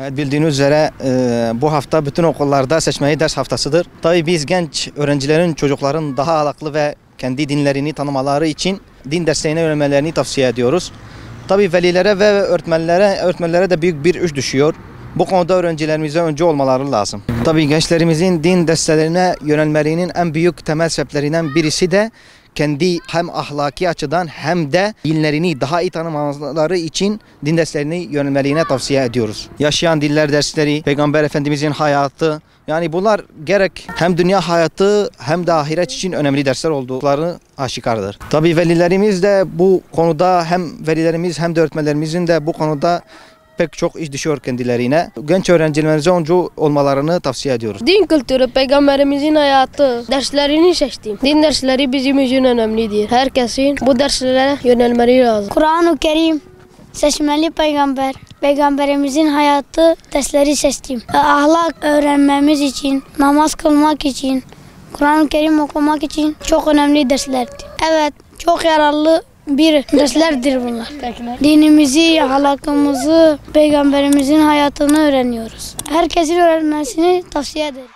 Evet, bildiğiniz üzere bu hafta bütün okullarda seçmeli ders haftasıdır. Tabii biz genç öğrencilerin, çocukların daha ahlaklı ve kendi dinlerini tanımaları için din derslerine yönelmelerini tavsiye ediyoruz. Tabii velilere ve öğretmenlere de büyük bir iş düşüyor. Bu konuda öğrencilerimize öncü olmaları lazım. Tabii gençlerimizin din derslerine yönelmelerinin en büyük temel sebeplerinden birisi de kendi hem ahlaki açıdan hem de dinlerini daha iyi tanımaları için din derslerine yönelmelerini tavsiye ediyoruz. Yaşayan diller dersleri, Peygamber Efendimizin hayatı, yani bunlar gerek hem dünya hayatı hem de ahiret için önemli dersler oldukları aşikardır. Tabii velilerimiz de bu konuda hem velilerimiz hem de öğretmenlerimizin de bu konuda pek çok iş düşüyor kendilerine. Genç öğrencilerimize öncü olmalarını tavsiye ediyoruz. Din kültürü, Peygamberimizin hayatı derslerini seçtim. Din dersleri bizim için önemlidir. Herkesin bu derslere yönelmeleri lazım. Kur'an-ı Kerim, seçmeli peygamber, Peygamberimizin hayatı dersleri seçtim. Ahlak öğrenmemiz için, namaz kılmak için, Kur'an-ı Kerim okumak için çok önemli derslerdi. Evet, çok yararlı bir derslerdir bunlar. Dinimizi, ahlakımızı, Peygamberimizin hayatını öğreniyoruz. Herkesin öğrenmesini tavsiye ederim.